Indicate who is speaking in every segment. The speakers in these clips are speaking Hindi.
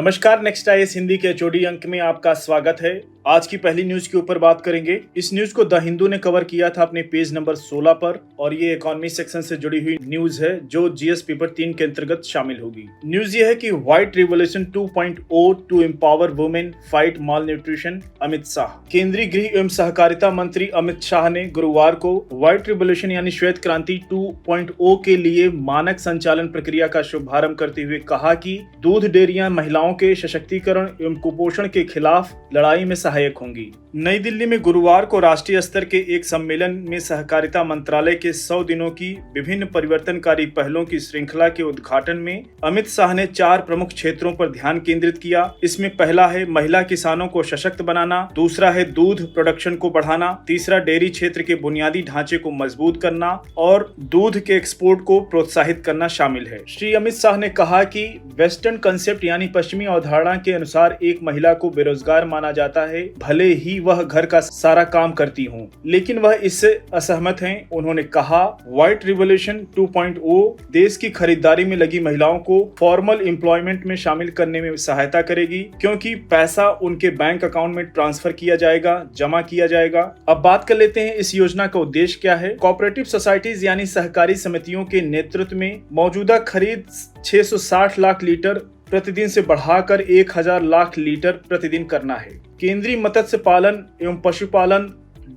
Speaker 1: नमस्कार, नेक्स्ट आईएएस हिंदी के एचओडी अंक में आपका स्वागत है। आज की पहली न्यूज के ऊपर बात करेंगे। इस न्यूज को द हिंदू ने कवर किया था अपने पेज नंबर 16 पर और ये इकोनॉमी सेक्शन से जुड़ी हुई न्यूज है जो जीएस पेपर 3 के अंतर्गत शामिल होगी। न्यूज ये है कि white revolution 2.0 to empower women fight malnutrition. Amit Shah. केंद्रीय गृह एवं सहकारिता मंत्री अमित शाह ने गुरुवार को व्हाइट रिवोल्यूशन यानी श्वेत क्रांति 2.0 के लिए मानक संचालन प्रक्रिया का शुभारंभ करते हुए कहा कि दूध डेयरियां महिलाओं के सशक्तिकरण एवं कुपोषण के खिलाफ लड़ाई में सहायक होंगी। नई दिल्ली में गुरुवार को राष्ट्रीय स्तर के एक सम्मेलन में सहकारिता मंत्रालय के 100 दिनों की विभिन्न परिवर्तनकारी पहलों की श्रृंखला के उद्घाटन में अमित शाह ने 4 प्रमुख क्षेत्रों पर ध्यान केंद्रित किया। इसमें पहला है महिला किसानों को सशक्त बनाना, दूसरा है दूध प्रोडक्शन को बढ़ाना, तीसरा डेयरी क्षेत्र के बुनियादी ढांचे को मजबूत करना और दूध के एक्सपोर्ट को प्रोत्साहित करना शामिल है। श्री अमित शाह ने कहा कि वेस्टर्न कंसेप्ट यानी पश्चिमी अवधारणा के अनुसार एक महिला को बेरोजगार माना जाता है, भले ही वह घर का सारा काम करती हो, लेकिन वह इससे असहमत हैं। उन्होंने कहा व्हाइट रिवोल्यूशन 2.0 देश की खरीदारी में लगी महिलाओं को फॉर्मल एम्प्लॉयमेंट में शामिल करने में सहायता करेगी, क्योंकि पैसा उनके बैंक अकाउंट में ट्रांसफर किया जाएगा, जमा किया जाएगा। अब बात कर लेते हैं इस योजना का उद्देश्य क्या है। कोऑपरेटिव सोसाइटीज यानी सहकारी समितियों के नेतृत्व में मौजूदा खरीद 660 लाख लीटर प्रतिदिन से बढ़ाकर 1000 लाख लीटर प्रतिदिन करना है। केंद्रीय मत्स्य पालन एवं पशुपालन,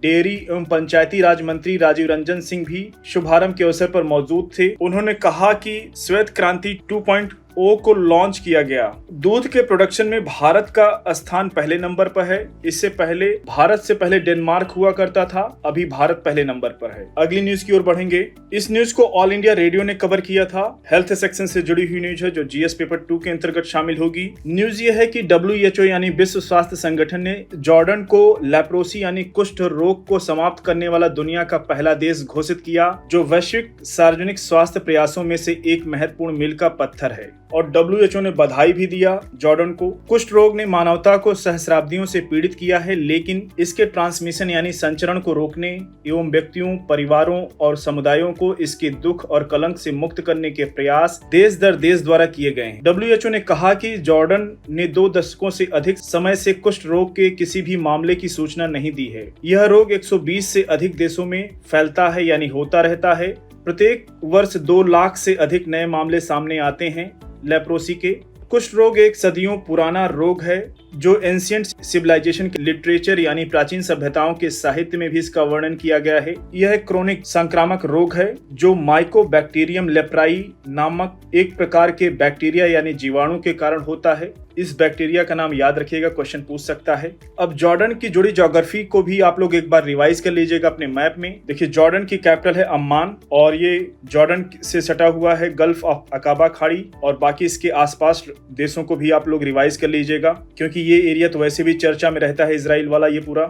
Speaker 1: डेयरी एवं पंचायती राज मंत्री राजीव रंजन सिंह भी शुभारंभ के अवसर पर मौजूद थे। उन्होंने कहा कि श्वेत क्रांति 2.0 को लॉन्च किया गया। दूध के प्रोडक्शन में भारत का स्थान पहले नंबर पर है। इससे पहले भारत से पहले डेनमार्क हुआ करता था, अभी भारत पहले नंबर पर है। अगली न्यूज की ओर बढ़ेंगे। इस न्यूज को ऑल इंडिया रेडियो ने कवर किया था। हेल्थ सेक्शन से जुड़ी हुई न्यूज है जो जीएस पेपर 2 के अंतर्गत शामिल होगी। न्यूज ये है कि WHO यानी विश्व स्वास्थ्य संगठन ने जॉर्डन को लेप्रोसी यानी कुष्ठ रोग को समाप्त करने वाला दुनिया का पहला देश घोषित किया, जो वैश्विक सार्वजनिक स्वास्थ्य प्रयासों में से एक महत्वपूर्ण मील का पत्थर है। और WHO ने बधाई भी दिया जॉर्डन को। कुष्ठ रोग ने मानवता को सहस्राब्दियों से पीड़ित किया है, लेकिन इसके ट्रांसमिशन यानी संचरण को रोकने एवं व्यक्तियों, परिवारों और समुदायों को इसके दुख और कलंक से मुक्त करने के प्रयास देश दर देश द्वारा किए गए हैं। WHO ने कहा कि जॉर्डन ने 2 दशकों से अधिक समय से कुष्ठ रोग के किसी भी मामले की सूचना नहीं दी है। यह रोग 120 से अधिक देशों में फैलता है यानी होता रहता है। प्रत्येक वर्ष 2 लाख से अधिक नए मामले सामने आते हैं। लेप्रोसी के कुष्ठ रोग एक सदियों पुराना रोग है जो एंशिएंट सिविलाइजेशन के लिटरेचर यानी प्राचीन सभ्यताओं के साहित्य में भी इसका वर्णन किया गया है। यह एक क्रोनिक संक्रामक रोग है जो माइकोबैक्टीरियम लेप्राई नामक एक प्रकार के बैक्टीरिया यानी जीवाणु के कारण होता है। इस बैक्टीरिया का नाम याद रखिएगा, क्वेश्चन पूछ सकता है। अब जॉर्डन की जुड़ी ज्योग्राफी को भी आप लोग एक बार रिवाइज कर लीजिएगा अपने मैप में। देखिए जॉर्डन की कैपिटल है अम्मान और ये जॉर्डन से सटा हुआ है गल्फ ऑफ अकाबा खाड़ी, और बाकी इसके आसपास देशों को भी आप लोग रिवाइज कर लीजिएगा, क्योंकि ये एरिया तो वैसे भी चर्चा में रहता है, इजराइल वाला ये पूरा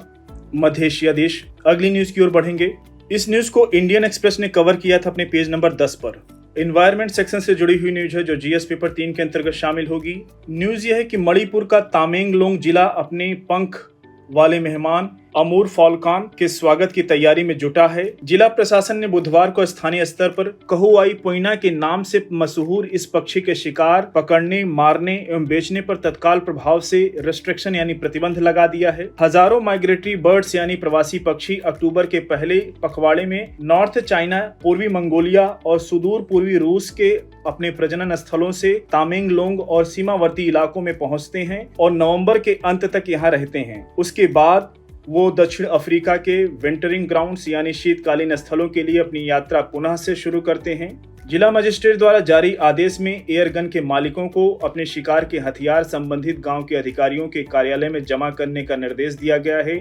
Speaker 1: मध्य एशिया देश। अगली न्यूज की ओर बढ़ेंगे। इस न्यूज को इंडियन एक्सप्रेस ने कवर किया था अपने पेज नंबर 10 पर। एनवायरमेंट सेक्शन से जुड़ी हुई न्यूज है जो जीएस पेपर 3 के अंतर्गत शामिल होगी। न्यूज यह है कि मणिपुर का तामेंगलोंग जिला अपने पंख वाले मेहमान अमूर फॉल्कॉन के स्वागत की तैयारी में जुटा है। जिला प्रशासन ने बुधवार को स्थानीय स्तर पर कहुआई पोइना के नाम से मशहूर इस पक्षी के शिकार, पकड़ने, मारने एवं बेचने पर तत्काल प्रभाव से रेस्ट्रिक्शन यानी प्रतिबंध लगा दिया है। हजारों माइग्रेटरी बर्ड्स यानी प्रवासी पक्षी अक्टूबर के पहले पखवाड़े में नॉर्थ चाइना, पूर्वी मंगोलिया और सुदूर पूर्वी रूस के अपने प्रजनन स्थलों से तामेंगलोंग और सीमावर्ती इलाकों में पहुंचते हैं और नवंबर के अंत तक यहां रहते हैं। उसके बाद वो दक्षिण अफ्रीका के विंटरिंग ग्राउंड्स यानी शीतकालीन स्थलों के लिए अपनी यात्रा पुनः से शुरू करते हैं। जिला मजिस्ट्रेट द्वारा जारी आदेश में एयरगन के मालिकों को अपने शिकार के हथियार संबंधित गांव के अधिकारियों के कार्यालय में जमा करने का निर्देश दिया गया है।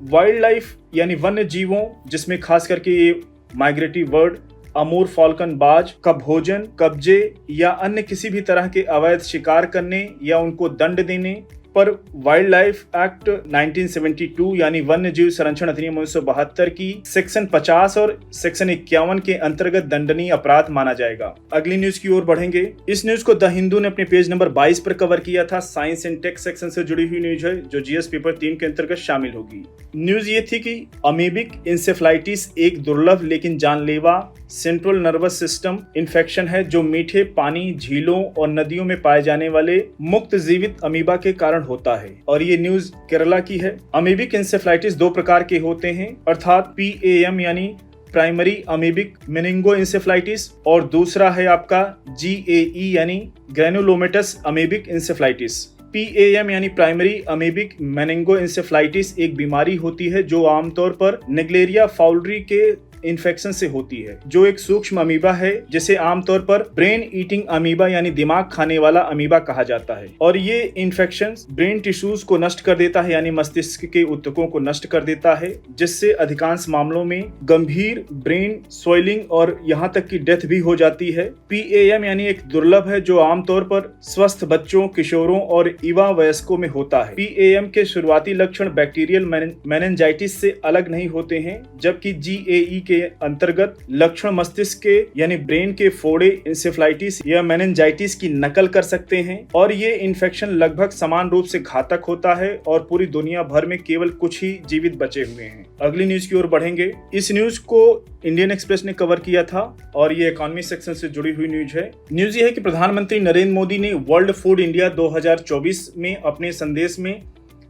Speaker 1: वाइल्ड लाइफ यानी वन्य जीवों, जिसमें खास करके ये माइग्रेटरी बर्ड अमूर फॉल्कन बाज का भोजन, कब्जे या अन्य किसी भी तरह के अवैध शिकार करने या उनको दंड देने पर वाइल्ड लाइफ एक्ट 1972 यानी वन्य जीव संरक्षण अधिनियम 1972 की सेक्शन 50 और सेक्शन 51 के अंतर्गत दंडनीय अपराध माना जाएगा। अगली न्यूज की ओर बढ़ेंगे। इस न्यूज को द हिंदू ने अपने पेज नंबर 22 पर कवर किया था। साइंस एंड टेक सेक्शन से जुड़ी हुई न्यूज है जो जीएस पेपर 3 के अंतर्गत शामिल होगी। न्यूज ये थी कि अमीबिक इंसेफ्लाइटिस एक दुर्लभ लेकिन जानलेवा सेंट्रल नर्वस सिस्टम इन्फेक्शन है जो मीठे पानी, झीलों और नदियों में पाए जाने वाले मुक्त जीवित अमीबा के कारण होता है और ये न्यूज केरला की है। अमीबिक इंसेफ्लाइटिस दो प्रकार के होते हैं अर्थात PAM यानी प्राइमरी अमीबिक मेनिंगो इंसेफ्लाइटिस और दूसरा है आपका GAE यानी ग्रेनुलोमेटस अमीबिक इंसेफ्लाइटिस। PAM यानी प्राइमरी अमीबिक मेनिंगो इंसेफ्लाइटिस एक बीमारी होती है जो आमतौर पर नेग्लेरिया फाउलरी के इन्फेक्शन से होती है जो एक सूक्ष्म अमीबा है जिसे आमतौर पर ब्रेन ईटिंग अमीबा यानी दिमाग खाने वाला अमीबा कहा जाता है और ये इन्फेक्शन ब्रेन टिश्यूज को नष्ट कर देता है यानी मस्तिष्क के ऊतकों को नष्ट कर देता है जिससे अधिकांश मामलों में गंभीर ब्रेन स्वेलिंग और यहाँ तक कि डेथ भी हो जाती है। PAM यानी एक दुर्लभ है जो आमतौर पर स्वस्थ बच्चों, किशोरों और युवा वयस्कों में होता है। PAM के शुरुआती लक्षण बैक्टीरियल मेनिंजाइटिस से अलग नहीं होते हैं जबकि GAE के अंतर्गत लक्षण मस्तिष्क के यानी ब्रेन के फोड़े, इंसेफ्लाइटिस या मेनिंजाइटिस की नकल कर सकते हैं और ये इन्फेक्शन लगभग समान रूप से घातक होता है और पूरी दुनिया भर में केवल कुछ ही जीवित बचे हुए हैं। अगली न्यूज की ओर बढ़ेंगे। इस न्यूज को इंडियन एक्सप्रेस ने कवर किया था और ये इकोनॉमी सेक्शन से जुड़ी हुई न्यूज है। न्यूज ये है कि प्रधानमंत्री नरेंद्र मोदी ने वर्ल्ड फूड इंडिया 2024 में अपने संदेश में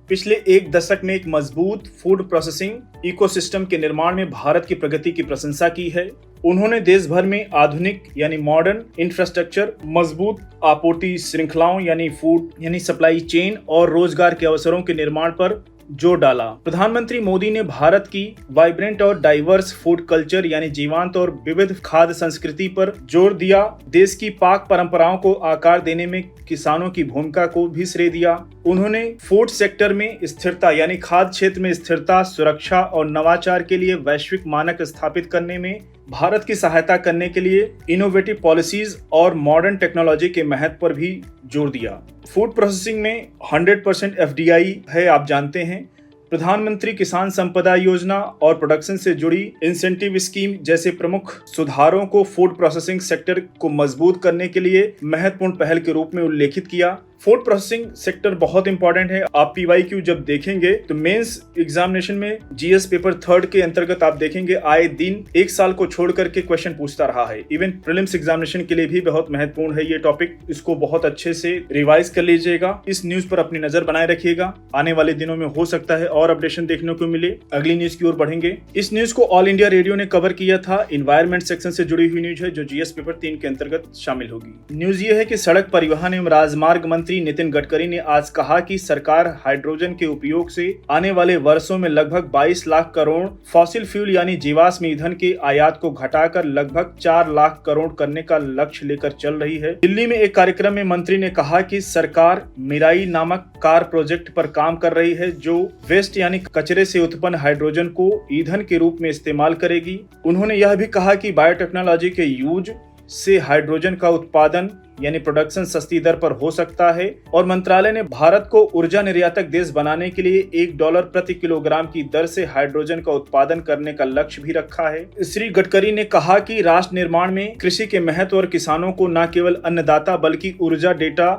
Speaker 1: पिछले एक दशक में एक मजबूत फूड प्रोसेसिंग इकोसिस्टम के निर्माण में भारत की प्रगति की प्रशंसा की है। उन्होंने देश भर में आधुनिक यानी मॉडर्न इंफ्रास्ट्रक्चर, मजबूत आपूर्ति श्रृंखलाओं यानी फूड यानी सप्लाई चेन और रोजगार के अवसरों के निर्माण पर जोर डाला। प्रधानमंत्री मोदी ने भारत की वाइब्रेंट और डाइवर्स फूड कल्चर यानी जीवंत और विविध खाद्य संस्कृति पर जोर दिया। देश की पाक परंपराओं को आकार देने में किसानों की भूमिका को भी श्रेय दिया। उन्होंने फूड सेक्टर में स्थिरता यानी खाद्य क्षेत्र में स्थिरता, सुरक्षा और नवाचार के लिए वैश्विक मानक स्थापित करने में भारत की सहायता करने के लिए इनोवेटिव पॉलिसीज और मॉडर्न टेक्नोलॉजी के महत्व पर भी जोर दिया। फूड प्रोसेसिंग में 100% FDI है, आप जानते हैं। प्रधानमंत्री किसान संपदा योजना और प्रोडक्शन से जुड़ी इंसेंटिव स्कीम जैसे प्रमुख सुधारों को फूड प्रोसेसिंग सेक्टर को मजबूत करने के लिए महत्वपूर्ण पहल के रूप में उल्लेखित किया। फूड प्रोसेसिंग सेक्टर बहुत इंपॉर्टेंट है। आप PYQ जब देखेंगे तो मेंस एग्जामिनेशन में GS पेपर 3 के अंतर्गत आप देखेंगे आए दिन एक साल को छोड़ करके क्वेश्चन पूछता रहा है। इवन प्रीलिम्स एग्जामिनेशन के लिए भी बहुत महत्वपूर्ण है ये टॉपिक। इसको बहुत अच्छे से रिवाइज कर लीजिएगा। इस न्यूज पर अपनी नजर बनाए रखिएगा। आने वाले दिनों में हो सकता है और अपडेशन देखने को मिले। अगली न्यूज की ओर बढ़ेंगे। इस न्यूज को ऑल इंडिया रेडियो ने कवर किया था। एनवायरमेंट सेक्शन से जुड़ी हुई न्यूज है जो GS पेपर 3 के अंतर्गत शामिल होगी। न्यूज ये है कि सड़क परिवहन एवं राजमार्ग मंत्री नितिन गडकरी ने आज कहा कि सरकार हाइड्रोजन के उपयोग से आने वाले वर्षों में लगभग 22 लाख करोड़ फॉसिल फ्यूल यानी जीवाश्म ईंधन के आयात को घटाकर लगभग 4 लाख करोड़ करने का लक्ष्य लेकर चल रही है। दिल्ली में एक कार्यक्रम में मंत्री ने कहा कि सरकार मिराई नामक कार प्रोजेक्ट पर काम कर रही है जो वेस्ट यानी कचरे से उत्पन्न हाइड्रोजन को ईंधन के रूप में इस्तेमाल करेगी। उन्होंने यह भी कहा कि बायोटेक्नोलॉजी के यूज से हाइड्रोजन का उत्पादन यानी प्रोडक्शन सस्ती दर पर हो सकता है और मंत्रालय ने भारत को ऊर्जा निर्यातक देश बनाने के लिए $1 प्रति किलोग्राम की दर से हाइड्रोजन का उत्पादन करने का लक्ष्य भी रखा है। श्री गडकरी ने कहा कि राष्ट्र निर्माण में कृषि के महत्व और किसानों को न केवल अन्नदाता बल्कि ऊर्जा डेटा,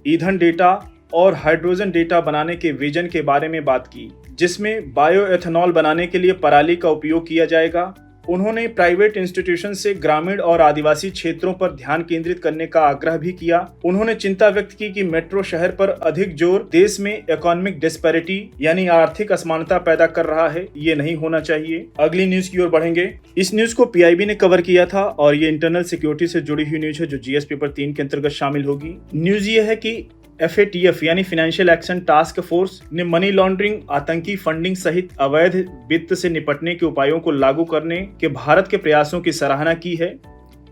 Speaker 1: ईंधन डेटा और हाइड्रोजन डेटा बनाने के विजन के बारे में बात की जिसमें बायोएथेनॉल बनाने के लिए पराली का उपयोग किया जाएगा। उन्होंने प्राइवेट इंस्टीट्यूशन से ग्रामीण और आदिवासी क्षेत्रों पर ध्यान केंद्रित करने का आग्रह भी किया। उन्होंने चिंता व्यक्त की कि मेट्रो शहर पर अधिक जोर देश में इकोनॉमिक डिस्पैरिटी यानी आर्थिक असमानता पैदा कर रहा है। ये नहीं होना चाहिए। अगली न्यूज की ओर बढ़ेंगे। इस न्यूज को PIB ने कवर किया था और ये इंटरनल सिक्योरिटी से जुड़ी हुई न्यूज है जो GS पेपर 3 के अंतर्गत शामिल होगी। न्यूज ये है कि FATF यानी फाइनेंशियल एक्शन टास्क फोर्स ने मनी लॉन्ड्रिंग, आतंकी फंडिंग सहित अवैध वित्त से निपटने के उपायों को लागू करने के भारत के प्रयासों की सराहना की है,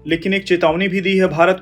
Speaker 1: लेकिन एक चेतावनी भी दी है भारत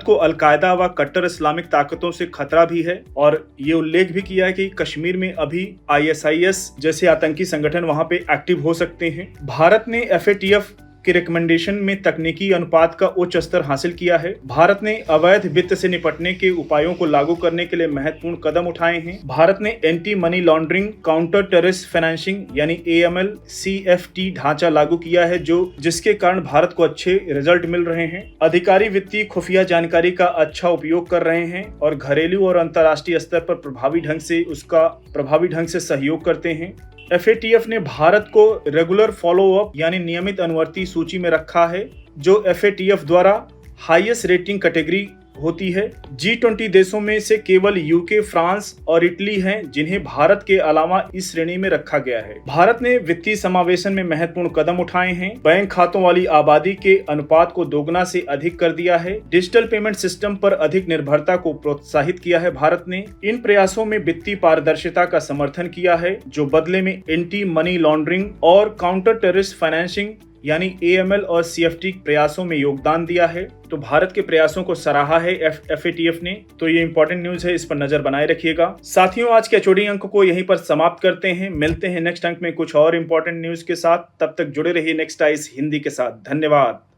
Speaker 1: को अलकायदा व कट्टर इस्लामिक ताकतों से खतरा भी है और ये उल्लेख भी किया है कि कश्मीर में अभी ISIS जैसे आतंकी संगठन वहां पे एक्टिव हो सकते हैं। भारत ने FATF के रिकमेंडेशन में तकनीकी अनुपात का उच्च स्तर हासिल किया है। भारत ने अवैध वित्त से निपटने के उपायों को लागू करने के लिए महत्वपूर्ण कदम उठाए हैं। भारत ने anti money laundering counter terrorist financing यानी AML CFT ढांचा लागू किया है जिसके कारण भारत को अच्छे रिजल्ट मिल रहे हैं। अधिकारी वित्तीय खुफिया जानकारी का अच्छा उपयोग कर रहे हैं और घरेलू और अंतर्राष्ट्रीय स्तर पर प्रभावी ढंग से सहयोग करते हैं। FATF ने भारत को रेगुलर फॉलोअप यानी नियमित अनुवर्ती सूची में रखा है, जो FATF द्वारा हाईएस्ट रेटिंग कैटेगरी होती है। G20 देशों में से केवल UK, फ्रांस और इटली हैं जिन्हें भारत के अलावा इस श्रेणी में रखा गया है। भारत ने वित्तीय समावेशन में महत्वपूर्ण कदम उठाए हैं। बैंक खातों वाली आबादी के अनुपात को दोगुना से अधिक कर दिया है। डिजिटल पेमेंट सिस्टम पर अधिक निर्भरता को प्रोत्साहित किया है। भारत ने इन प्रयासों में वित्तीय पारदर्शिता का समर्थन किया है, जो बदले में एंटी मनी लॉन्ड्रिंग और काउंटर टेररिस्ट फाइनेंसिंग यानी AML और CFT प्रयासों में योगदान दिया है। तो भारत के प्रयासों को सराहा है FATF ने। तो ये इंपॉर्टेंट न्यूज है, इस पर नजर बनाए रखिएगा। साथियों, आज के HOD अंक को यहीं पर समाप्त करते हैं। मिलते हैं नेक्स्ट अंक में कुछ और इंपॉर्टेंट न्यूज के साथ। तब तक जुड़े रहिए नेक्स्ट आइज हिंदी के साथ। धन्यवाद।